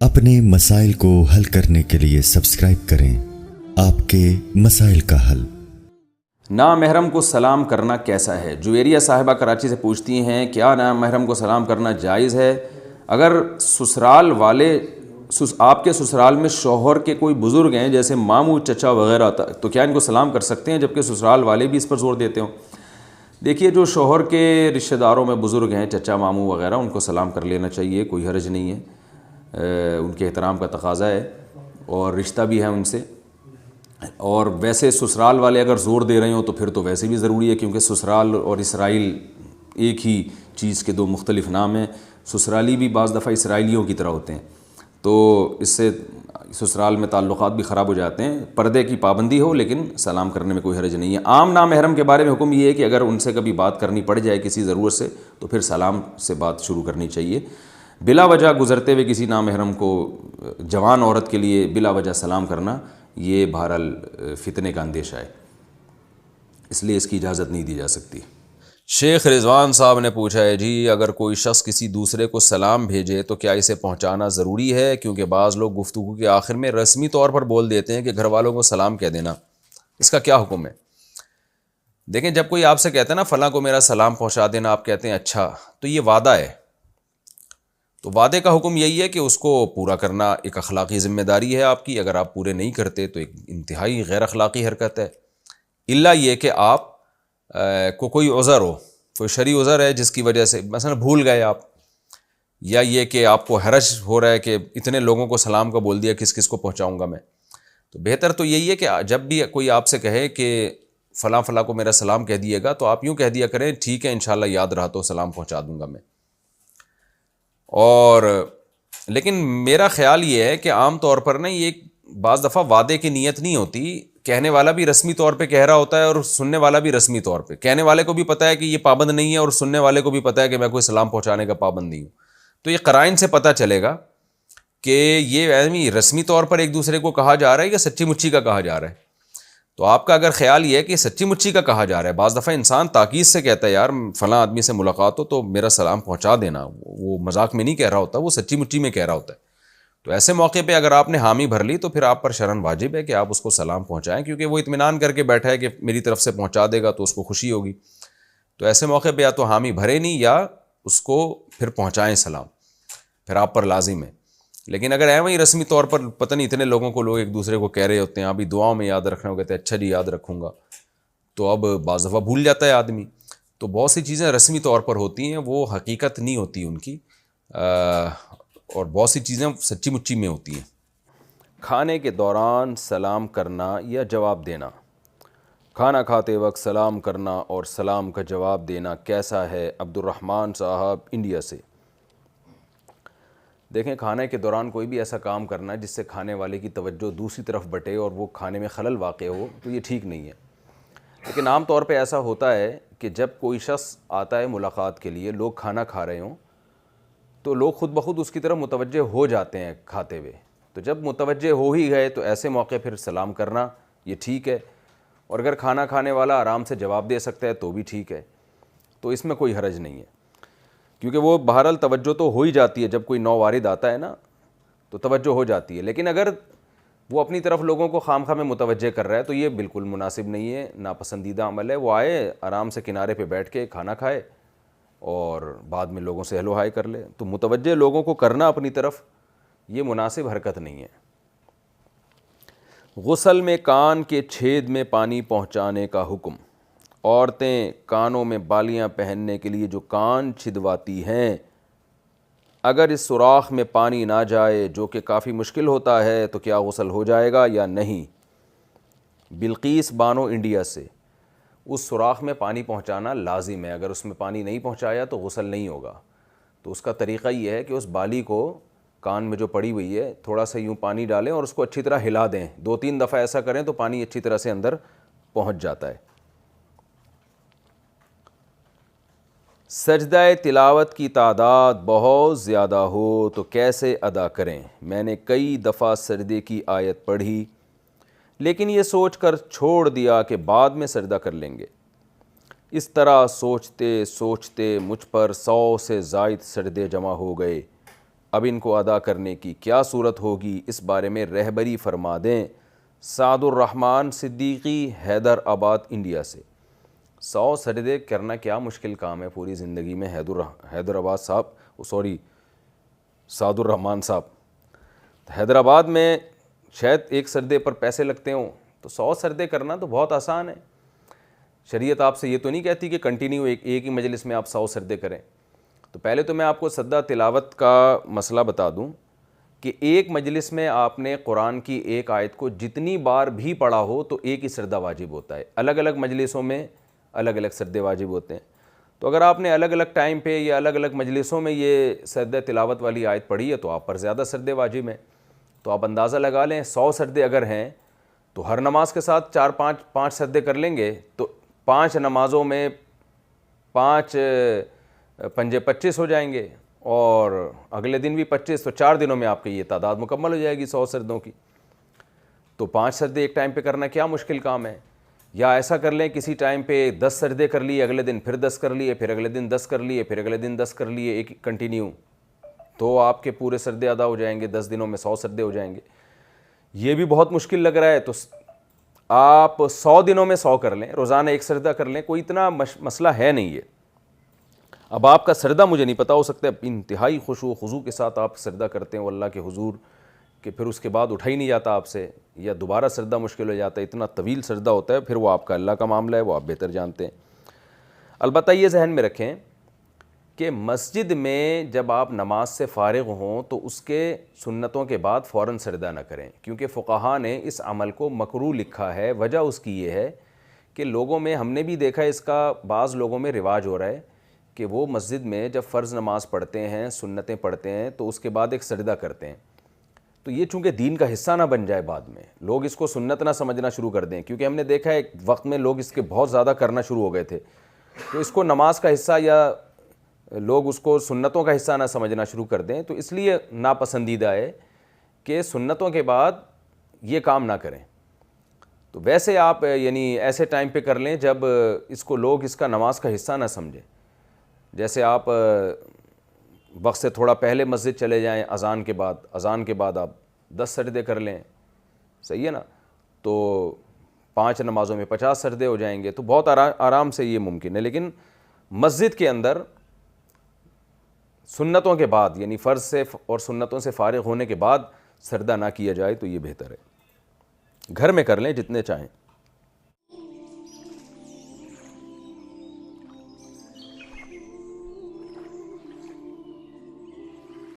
اپنے مسائل کو حل کرنے کے لیے سبسکرائب کریں آپ کے مسائل کا حل۔ نامحرم کو سلام کرنا کیسا ہے؟ جویریہ صاحبہ کراچی سے پوچھتی ہیں کیا نامحرم کو سلام کرنا جائز ہے؟ اگر سسرال والے آپ کے سسرال میں شوہر کے کوئی بزرگ ہیں جیسے ماموں چچا وغیرہ تو کیا ان کو سلام کر سکتے ہیں جبکہ سسرال والے بھی اس پر زور دیتے ہوں؟ دیکھیے، جو شوہر کے رشتہ داروں میں بزرگ ہیں، چچا ماموں وغیرہ، ان کو سلام کر لینا چاہیے، کوئی حرج نہیں ہے، ان کے احترام کا تقاضا ہے اور رشتہ بھی ہے ان سے۔ اور ویسے سسرال والے اگر زور دے رہے ہوں تو پھر تو ویسے بھی ضروری ہے، کیونکہ سسرال اور اسرائیل ایک ہی چیز کے دو مختلف نام ہیں۔ سسرالی بھی بعض دفعہ اسرائیلیوں کی طرح ہوتے ہیں، تو اس سے سسرال میں تعلقات بھی خراب ہو جاتے ہیں۔ پردے کی پابندی ہو لیکن سلام کرنے میں کوئی حرج نہیں ہے۔ عام نامحرم کے بارے میں حکم یہ ہے کہ اگر ان سے کبھی بات کرنی پڑ جائے کسی ضرورت سے تو پھر سلام سے بات شروع کرنی چاہیے۔ بلا وجہ گزرتے ہوئے کسی نامحرم کو، جوان عورت کے لیے بلا وجہ سلام کرنا، یہ بہرحال فتنے کا اندیشہ ہے، اس لیے اس کی اجازت نہیں دی جا سکتی۔ شیخ رضوان صاحب نے پوچھا ہے جی، اگر کوئی شخص کسی دوسرے کو سلام بھیجے تو کیا اسے پہنچانا ضروری ہے؟ کیونکہ بعض لوگ گفتگو کے آخر میں رسمی طور پر بول دیتے ہیں کہ گھر والوں کو سلام کہہ دینا، اس کا کیا حکم ہے؟ دیکھیں، جب کوئی آپ سے کہتا ہے نا فلاں کو میرا سلام پہنچا دینا، آپ کہتے ہیں اچھا، تو یہ وعدہ ہے، تو وعدے کا حکم یہی ہے کہ اس کو پورا کرنا ایک اخلاقی ذمہ داری ہے آپ کی۔ اگر آپ پورے نہیں کرتے تو ایک انتہائی غیر اخلاقی حرکت ہے، الا یہ کہ آپ کو کوئی عذر ہو، کوئی شرعی عذر ہے جس کی وجہ سے مثلا بھول گئے آپ، یا یہ کہ آپ کو حرج ہو رہا ہے کہ اتنے لوگوں کو سلام کا بول دیا، کس کس کو پہنچاؤں گا میں، تو بہتر تو یہی ہے کہ جب بھی کوئی آپ سے کہے کہ فلاں فلاں کو میرا سلام کہہ دیے گا، تو آپ یوں کہہ دیا کریں ٹھیک ہے انشاءاللہ یاد رہا تو سلام پہنچا دوں گا میں۔ اور لیکن میرا خیال یہ ہے کہ عام طور پر نا یہ بعض دفعہ وعدے کی نیت نہیں ہوتی، کہنے والا بھی رسمی طور پہ کہہ رہا ہوتا ہے اور سننے والا بھی رسمی طور پہ، کہنے والے کو بھی پتہ ہے کہ یہ پابند نہیں ہے اور سننے والے کو بھی پتہ ہے کہ میں کوئی سلام پہنچانے کا پابند نہیں ہوں، تو یہ قرائن سے پتہ چلے گا کہ یہ رسمی طور پر ایک دوسرے کو کہا جا رہا ہے یا سچی مچی کا کہا جا رہا ہے۔ تو آپ کا اگر خیال یہ ہے کہ سچی مچی کا کہا جا رہا ہے، بعض دفعہ انسان تاکید سے کہتا ہے یار فلاں آدمی سے ملاقات ہو تو میرا سلام پہنچا دینا، وہ مذاق میں نہیں کہہ رہا ہوتا، وہ سچی مچی میں کہہ رہا ہوتا ہے، تو ایسے موقع پہ اگر آپ نے حامی بھر لی تو پھر آپ پر شرعاً واجب ہے کہ آپ اس کو سلام پہنچائیں، کیونکہ وہ اطمینان کر کے بیٹھا ہے کہ میری طرف سے پہنچا دے گا تو اس کو خوشی ہوگی، تو ایسے موقع پہ یا تو حامی بھرے نہیں یا اس کو پھر پہنچائیں سلام، پھر آپ پر لازم ہے۔ لیکن اگر وہیں رسمی طور پر پتہ نہیں اتنے لوگوں کو لوگ ایک دوسرے کو کہہ رہے ہوتے ہیں ابھی دعاؤں میں یاد رکھنا، وہ کہتے ہیں اچھا جی یاد رکھوں گا، تو اب بعض دفعہ بھول جاتا ہے آدمی، تو بہت سی چیزیں رسمی طور پر ہوتی ہیں وہ حقیقت نہیں ہوتی ان کی، اور بہت سی چیزیں سچی مچی میں ہوتی ہیں۔ کھانے کے دوران سلام کرنا یا جواب دینا، کھانا کھاتے وقت سلام کرنا اور سلام کا جواب دینا کیسا ہے؟ عبد الرحمن صاحب انڈیا سے۔ دیکھیں، کھانے کے دوران کوئی بھی ایسا کام کرنا جس سے کھانے والے کی توجہ دوسری طرف بٹے اور وہ کھانے میں خلل واقع ہو تو یہ ٹھیک نہیں ہے، لیکن عام طور پہ ایسا ہوتا ہے کہ جب کوئی شخص آتا ہے ملاقات کے لیے، لوگ کھانا کھا رہے ہوں تو لوگ خود بخود اس کی طرف متوجہ ہو جاتے ہیں کھاتے ہوئے، تو جب متوجہ ہو ہی گئے تو ایسے موقع پھر سلام کرنا یہ ٹھیک ہے، اور اگر کھانا کھانے والا آرام سے جواب دے سکتا ہے تو بھی ٹھیک ہے، تو اس میں کوئی حرج نہیں ہے، کیونکہ وہ بہرحال توجہ تو ہو ہی جاتی ہے، جب کوئی نو وارد آتا ہے نا تو توجہ ہو جاتی ہے، لیکن اگر وہ اپنی طرف لوگوں کو خام خواہ میں متوجہ کر رہا ہے تو یہ بالکل مناسب نہیں ہے، ناپسندیدہ عمل ہے۔ وہ آئے آرام سے کنارے پہ بیٹھ کے کھانا کھائے اور بعد میں لوگوں سے ہیلو ہائی کر لے، تو متوجہ لوگوں کو کرنا اپنی طرف یہ مناسب حرکت نہیں ہے۔ غسل میں کان کے چھید میں پانی پہنچانے کا حکم، عورتیں کانوں میں بالیاں پہننے کے لیے جو کان چھدواتی ہیں، اگر اس سوراخ میں پانی نہ جائے جو کہ کافی مشکل ہوتا ہے تو کیا غسل ہو جائے گا یا نہیں؟ بلقیس بانو انڈیا سے۔ اس سوراخ میں پانی پہنچانا لازم ہے، اگر اس میں پانی نہیں پہنچایا تو غسل نہیں ہوگا، تو اس کا طریقہ یہ ہے کہ اس بالی کو کان میں جو پڑی ہوئی ہے تھوڑا سا یوں پانی ڈالیں اور اس کو اچھی طرح ہلا دیں، 2-3 دفعہ ایسا کریں تو پانی اچھی طرح سے اندر پہنچ جاتا ہے۔ سجدہ تلاوت کی تعداد بہت زیادہ ہو تو کیسے ادا کریں؟ میں نے کئی دفعہ سجدے کی آیت پڑھی لیکن یہ سوچ کر چھوڑ دیا کہ بعد میں سجدہ کر لیں گے، اس طرح سوچتے سوچتے مجھ پر 100 سے زائد سجدے جمع ہو گئے، اب ان کو ادا کرنے کی کیا صورت ہوگی، اس بارے میں رہبری فرما دیں۔ سعد الرحمن صدیقی، حیدر آباد، انڈیا سے۔ 100 سجدے کرنا کیا مشکل کام ہے پوری زندگی میں، حیدر آباد صاحب، سعد الرحمن صاحب۔ حیدرآباد میں شاید ایک سجدے پر پیسے لگتے ہوں، تو 100 سجدے کرنا تو بہت آسان ہے۔ شریعت آپ سے یہ تو نہیں کہتی کہ کنٹینیو ایک ہی مجلس میں آپ 100 سجدے کریں۔ تو پہلے تو میں آپ کو سجدہ تلاوت کا مسئلہ بتا دوں کہ ایک مجلس میں آپ نے قرآن کی ایک آیت کو جتنی بار بھی پڑھا ہو تو ایک ہی سجدہ واجب ہوتا ہے۔ الگ الگ مجلسوں میں الگ الگ سجدے واجب ہوتے ہیں۔ تو اگر آپ نے الگ الگ ٹائم پہ یا الگ الگ مجلسوں میں یہ سجدہ تلاوت والی آیت پڑھی ہے تو آپ پر زیادہ سجدے واجب ہیں۔ تو آپ اندازہ لگا لیں 100 سجدے اگر ہیں تو ہر نماز کے ساتھ 4-5 سجدے کر لیں گے تو 5 نمازوں میں 5 پنجے 25 ہو جائیں گے، اور اگلے دن بھی 25، تو 4 دنوں میں آپ کی یہ تعداد مکمل ہو جائے گی 100 سجدوں کی۔ تو 5 سجدے ایک ٹائم پہ کرنا کیا مشکل کام ہے؟ یا ایسا کر لیں کسی ٹائم پہ 10 سجدے کر لیے، اگلے دن پھر 10 کر لیے، پھر اگلے دن 10 کر لیے، پھر اگلے دن 10 کر لیے، ایک کنٹینیو، تو آپ کے پورے سجدے ادا ہو جائیں گے، 10 دنوں میں 100 سجدے ہو جائیں گے۔ یہ بھی بہت مشکل لگ رہا ہے تو آپ 100 دنوں میں 100 کر لیں، روزانہ ایک سجدہ کر لیں، کوئی اتنا مسئلہ ہے نہیں یہ۔ اب آپ کا سجدہ مجھے نہیں پتا، ہو سکتا ہے انتہائی خشوع و خضوع کے ساتھ آپ سجدہ کرتے ہیں اللہ کے حضور کہ پھر اس کے بعد اٹھا ہی نہیں جاتا آپ سے، یا دوبارہ سجدہ مشکل ہو جاتا ہے، اتنا طویل سجدہ ہوتا ہے، پھر وہ آپ کا اللہ کا معاملہ ہے، وہ آپ بہتر جانتے ہیں۔ البتہ یہ ذہن میں رکھیں کہ مسجد میں جب آپ نماز سے فارغ ہوں تو اس کے سنتوں کے بعد فوراً سجدہ نہ کریں، کیونکہ فقہا نے اس عمل کو مکروہ لکھا ہے۔ وجہ اس کی یہ ہے کہ لوگوں میں، ہم نے بھی دیکھا ہے اس کا بعض لوگوں میں رواج ہو رہا ہے کہ وہ مسجد میں جب فرض نماز پڑھتے ہیں، سنتیں پڑھتے ہیں، تو اس کے بعد ایک سجدہ کرتے ہیں۔ تو یہ چونکہ دین کا حصہ نہ بن جائے، بعد میں لوگ اس کو سنت نہ سمجھنا شروع کر دیں، کیونکہ ہم نے دیکھا ہے ایک وقت میں لوگ اس کے بہت زیادہ کرنا شروع ہو گئے تھے، تو اس کو نماز کا حصہ یا لوگ اس کو سنتوں کا حصہ نہ سمجھنا شروع کر دیں، تو اس لیے ناپسندیدہ ہے کہ سنتوں کے بعد یہ کام نہ کریں۔ تو ویسے آپ یعنی ایسے ٹائم پہ کر لیں جب اس کو لوگ اس کا نماز کا حصہ نہ سمجھیں، جیسے آپ وقت سے تھوڑا پہلے مسجد چلے جائیں، اذان کے بعد آپ 10 سجدے کر لیں، صحیح ہے نا، تو 5 نمازوں میں 50 سجدے ہو جائیں گے، تو بہت آرام سے یہ ممکن ہے۔ لیکن مسجد کے اندر سنتوں کے بعد، یعنی فرض سے اور سنتوں سے فارغ ہونے کے بعد سجدہ نہ کیا جائے تو یہ بہتر ہے۔ گھر میں کر لیں جتنے چاہیں۔